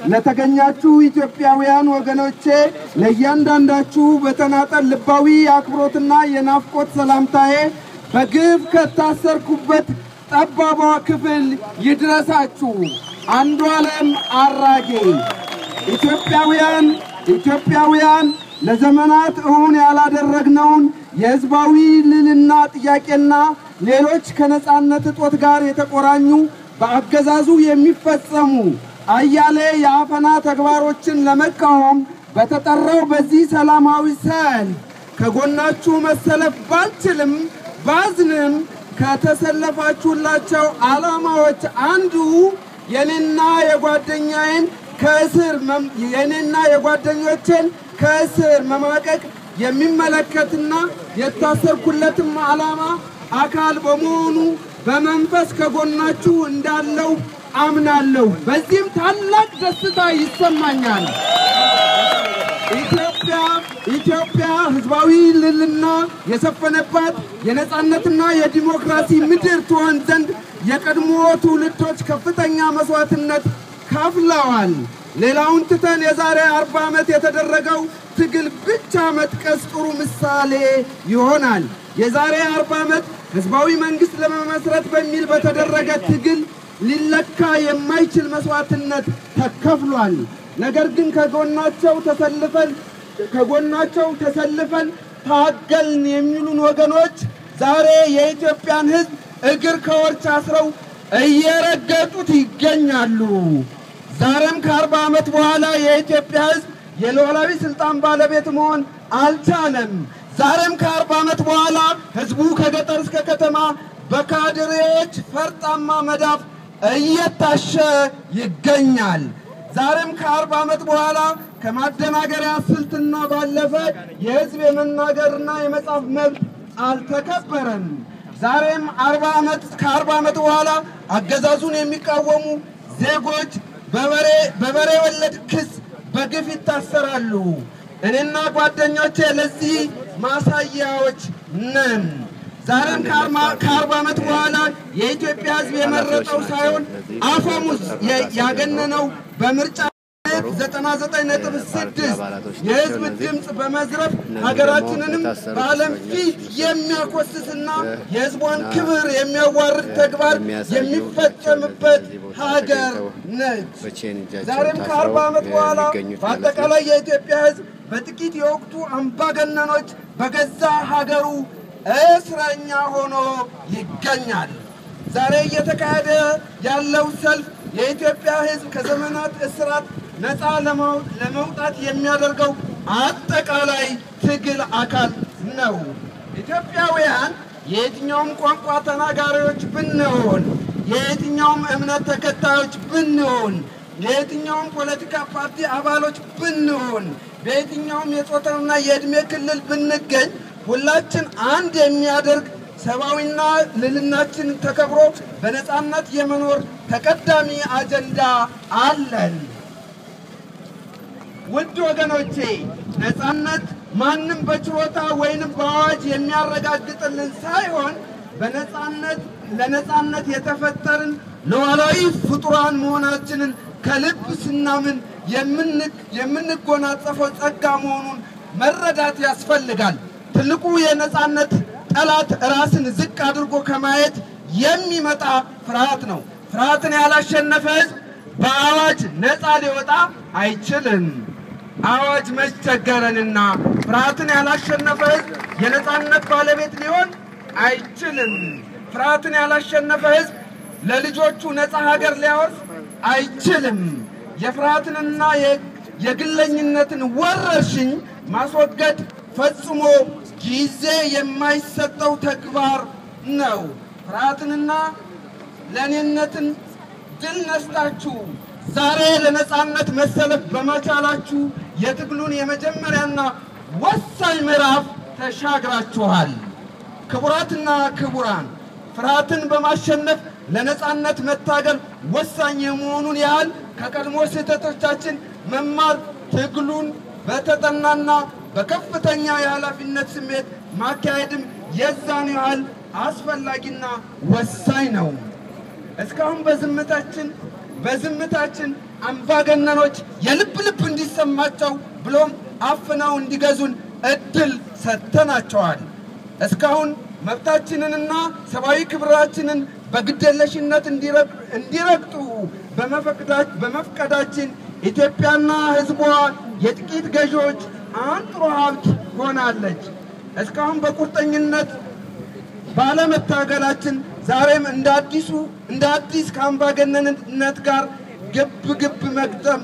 ለተገኛችሁ ኢትዮጵያውያን ወገኖቼ ለእያንዳንዳችሁ በተናጠል ልባዊ አክብሮትና የናፍቆት ሰላምታዬ በግፍ ከታሰርኩበት ጠባቧ ክፍል ይድረሳችሁ። አንዱዓለም አራጌ ኢትዮጵያውያን ለዘመናት እውን ያላደረግነውን የህዝባዊ ልዕልና ጥያቄና ሌሎች ከነጻነት እጦት ጋር የተቆራኙ በአገዛዙ የሚፈጸሙ አያሌ የአፈና ተግባሮችን ለመቃወም በተጠራው በዚህ ሰላማዊ ሰልፍ ከጎናችሁ መሰለፍ ባልችልም ባዝንም ከተሰለፋችሁላቸው ዓላማዎች አንዱ የኔና የጓደኞቼን ከእስር መማቀቅ የሚመለከትና የታሰርኩለትም ዓላማ አካል በመሆኑ በመንፈስ ከጎናችሁ እንዳለው አምናለሁ። በዚህም ታላቅ ደስታ ይሰማኛል። ኢትዮጵያ ህዝባዊ ልዕልና የሰፈነባት የነጻነትና የዲሞክራሲ ምድር ትሆን ዘንድ የቀድሞ ትውልዶች ከፍተኛ መስዋዕትነት ከፍለዋል። ሌላውን ትተን የዛሬ 40 ዓመት የተደረገው ትግል ብቻ መጥቀስ ጥሩ ምሳሌ ይሆናል። የዛሬ 40 ዓመት ህዝባዊ መንግስት ለመመስረት በሚል በተደረገ ትግል ሊለካ የማይችል መስዋዕትነት ተከፍሏል። ነገር ግን ከጎናቸው ተሰልፈን ታገልን የሚሉን ወገኖች ዛሬ የኢትዮጵያን ህዝብ እግር ከወርች አስረው እየረገጡት ይገኛሉ። ዛሬም ከ40 ዓመት በኋላ የኢትዮጵያ ህዝብ የሉዓላዊ ስልጣን ባለቤት መሆን አልቻለም። ዛሬም ከ40 ዓመት በኋላ ህዝቡ ከገጠር እስከ ከተማ በካድሬዎች ፈርጣማ መዳፍ እየታሸ ይገኛል። ዛሬም ከ40 ዓመት በኋላ ከማደናገሪያ ስልትና ባለፈ የህዝብ የመናገርና የመጻፍ መብት አልተከበረም። ዛሬም ከ40 ዓመት በኋላ አገዛዙን የሚቃወሙ ዜጎች በበሬ ወለድ ክስ በግፍ ይታሰራሉ። እኔና ጓደኞቼ ለዚህ ማሳያዎች ነን። ዛሬም ከ40 ዓመት በኋላ የኢትዮጵያ ህዝብ የመረጠው ሳይሆን አፈሙዝ ያገነነው በምርጫ 99.6 የህዝብ ድምጽ በመዝረፍ ሀገራችንንም በዓለም ፊት የሚያኮስስና የህዝቧን ክብር የሚያዋርድ ተግባር የሚፈጸምበት ሀገር ነች። ዛሬም ከ40 ዓመት በኋላ በአጠቃላይ የኢትዮጵያ ህዝብ በጥቂት የወቅቱ አምባገነኖች በገዛ ሀገሩ እስረኛ ሆኖ ይገኛል። ዛሬ እየተካሄደ ያለው ሰልፍ የኢትዮጵያ ህዝብ ከዘመናት እስራት ነፃ ለመውጣት የሚያደርገው አጠቃላይ ትግል አካል ነው። ኢትዮጵያውያን የየትኛውም ቋንቋ ተናጋሪዎች ብንሆን፣ የየትኛውም እምነት ተከታዮች ብንሆን፣ የየትኛውም ፖለቲካ ፓርቲ አባሎች ብንሆን፣ በየትኛውም የጾታና የእድሜ ክልል ብንገኝ ሁላችን አንድ የሚያደርግ ሰብአዊና ልዕልናችን ተከብሮ በነጻነት የመኖር ተቀዳሚ አጀንዳ አለን። ውድ ወገኖቼ ነጻነት ማንም በችሮታ ወይንም በአዋጅ የሚያረጋግጥልን ሳይሆን ለነጻነት የተፈጠርን ሉዓላዊ ፍጡራን መሆናችንን ከልብ ስናምን የምንጎናጸፈው ጸጋ መሆኑን መረዳት ያስፈልጋል። ትልቁ የነጻነት ጠላት ራስን ዝቅ አድርጎ ከማየት የሚመጣ ፍርሃት ነው። ፍርሃትን ያላሸነፈ ህዝብ በአዋጅ ነፃ ሊወጣ አይችልም። አዋጅ መቸገረንና ፍርሃትን ያላሸነፈ ህዝብ የነጻነት ባለቤት ሊሆን አይችልም። ፍርሃትን ያላሸነፈ ህዝብ ለልጆቹ ነፃ ሀገር ሊያወርስ አይችልም። የፍርሃትንና የግለኝነትን ወረርሽኝ ማስወገድ ፈጽሞ ጊዜ የማይሰጠው ተግባር ነው። ፍርሃትንና ለኔነትን ድል ነስታችሁ ዛሬ ለነጻነት መሰለፍ በመቻላችሁ የትግሉን የመጀመሪያና ወሳኝ ምዕራፍ ተሻግራችኋል። ክቡራትና ክቡራን፣ ፍርሃትን በማሸነፍ ለነጻነት መታገል ወሳኝ የመሆኑን ያህል ከቀድሞ ስህተቶቻችን መማር ትግሉን በተጠናና በከፍተኛ የኃላፊነት ስሜት ማካሄድም የዛን ያህል አስፈላጊና ወሳኝ ነው። እስካሁን በዝምታችን አምባገነኖች የልብ እንዲሰማቸው ብሎም አፍነው እንዲገዙን እድል ሰጥተናቸዋል። እስካሁን መብታችንንና ሰብአዊ ክብራችንን በግዴለሽነት እንዲረግጡ በመፍቀዳችን ኢትዮጵያና ሕዝቧ የጥቂት ገዢዎች አንጥሮ ሀብት ሆናለች። እስካሁን በቁርጠኝነት ባለመታገላችን ዛሬም እንደ አዲስ ከአምባገነንነት ጋር ግብ መግጠም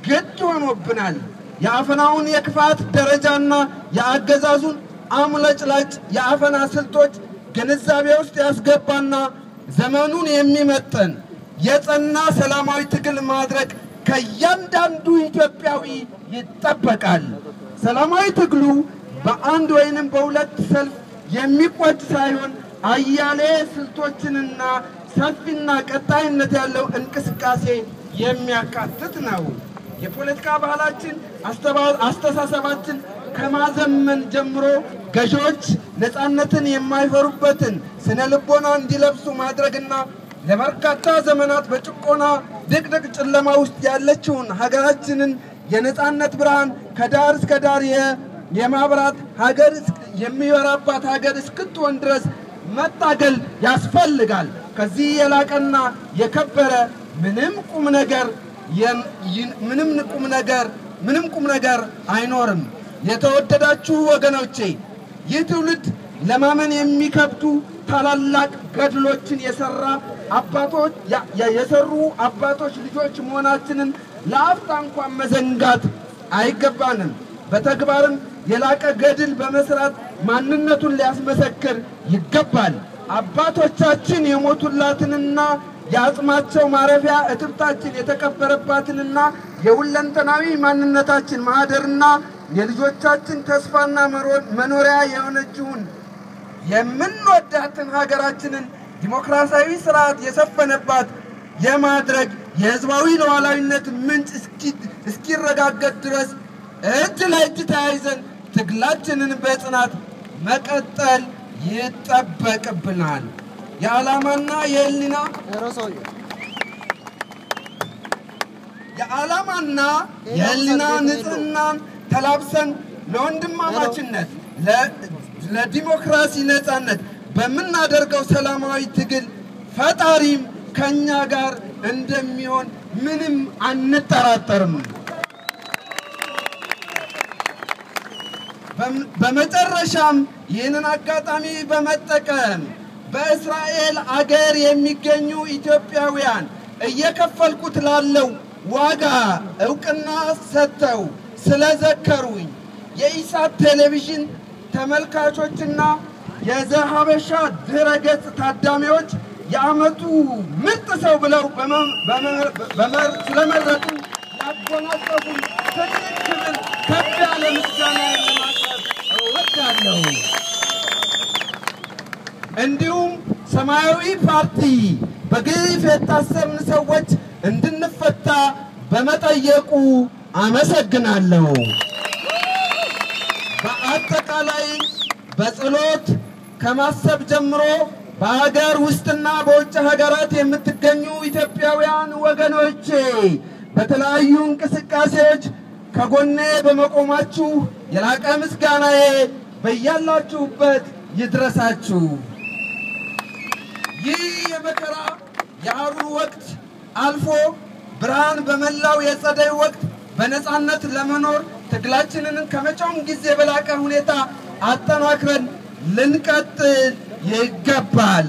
ግድ ሆኖብናል። የአፈናውን የክፋት ደረጃና የአገዛዙን አምለጭላጭ የአፈና ስልቶች ግንዛቤ ውስጥ ያስገባና ዘመኑን የሚመጥን የጸና ሰላማዊ ትግል ማድረግ ከእያንዳንዱ ኢትዮጵያዊ ይጠበቃል። ሰላማዊ ትግሉ በአንድ ወይንም በሁለት ሰልፍ የሚቋጭ ሳይሆን አያሌ ስልቶችንና ሰፊና ቀጣይነት ያለው እንቅስቃሴ የሚያካትት ነው። የፖለቲካ ባህላችን አስተሳሰባችን ከማዘመን ጀምሮ ገዢዎች ነፃነትን የማይፈሩበትን ስነ ልቦና እንዲለብሱ ማድረግና ለበርካታ ዘመናት በጭቆና ድቅድቅ ጨለማ ውስጥ ያለችውን ሀገራችንን የነፃነት ብርሃን ከዳር እስከ ዳር የማብራት ሀገር የሚበራባት ሀገር እስክትሆን ድረስ መታገል ያስፈልጋል። ከዚህ የላቀና የከበረ ምንም ቁም ነገር አይኖርም። የተወደዳችሁ ወገኖቼ ይህ ትውልድ ለማመን የሚከብዱ ታላላቅ ገድሎችን የሰሩ አባቶች ልጆች መሆናችንን ለአፍታ እንኳን መዘንጋት አይገባንም። በተግባርም የላቀ ገድል በመስራት ማንነቱን ሊያስመሰክር ይገባል። አባቶቻችን የሞቱላትንና የአጽማቸው ማረፊያ እትብታችን የተቀበረባትንና የሁለንተናዊ ማንነታችን ማህደርና የልጆቻችን ተስፋና መኖሪያ የሆነችውን የምንወዳትን ሀገራችንን ዲሞክራሲያዊ ስርዓት የሰፈነባት የማድረግ የህዝባዊ ሉዓላዊነት ምንጭ እስኪረጋገጥ ድረስ እጅ ለእጅ ተያይዘን ትግላችንን በጽናት መቀጠል ይጠበቅብናል። የዓላማና የህሊና ንጽህናን ተላብሰን ለወንድማማችነት ለዲሞክራሲ ነፃነት በምናደርገው ሰላማዊ ትግል ፈጣሪም ከኛ ጋር እንደሚሆን ምንም አንጠራጠርም። በመጨረሻም ይህንን አጋጣሚ በመጠቀም በእስራኤል አገር የሚገኙ ኢትዮጵያውያን እየከፈልኩት ላለው ዋጋ ዕውቅና ሰጥተው ስለዘከሩኝ የኢሳት ቴሌቪዥን ተመልካቾችና የዘሀበሻ ድረገጽ ታዳሚዎች የዓመቱ ምርጥ ሰው ብለው ስለመረጡ ያጎናጸፉን ትልቅ ክብር ከፍ ያለ ምስጋና ለማቅረብ እወዳለሁ። እንዲሁም ሰማያዊ ፓርቲ በግፍ የታሰርን ሰዎች እንድንፈታ በመጠየቁ አመሰግናለሁ። በአጠቃላይ በጸሎት ከማሰብ ጀምሮ በሀገር ውስጥና በውጭ ሀገራት የምትገኙ ኢትዮጵያውያን ወገኖቼ በተለያዩ እንቅስቃሴዎች ከጎኔ በመቆማችሁ የላቀ ምስጋናዬ በያላችሁበት ይድረሳችሁ። ይህ የመከራ የሐሩር ወቅት አልፎ ብርሃን በመላው የጸደይ ወቅት በነፃነት ለመኖር ትግላችንን ከመቼውም ጊዜ በላቀ ሁኔታ አጠናክረን ልንቀጥል ይገባል።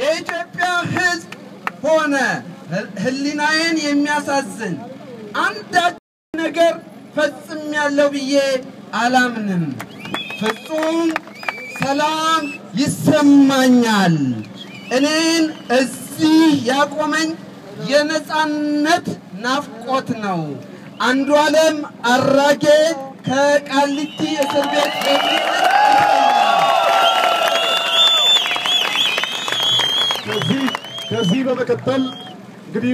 የኢትዮጵያ ሕዝብ ሆነ ህሊናዬን የሚያሳዝን አንዳች ነገር ፈጽሜያለሁ ብዬ አላምንም። ፍጹም ሰላም ይሰማኛል። እኔን እዚህ ያቆመኝ የነፃነት ናፍቆት ነው። አንዱዓለም አራጌ ከቃሊቲ እስር ቤት ከዚህ በመቀጠል እንግዲህ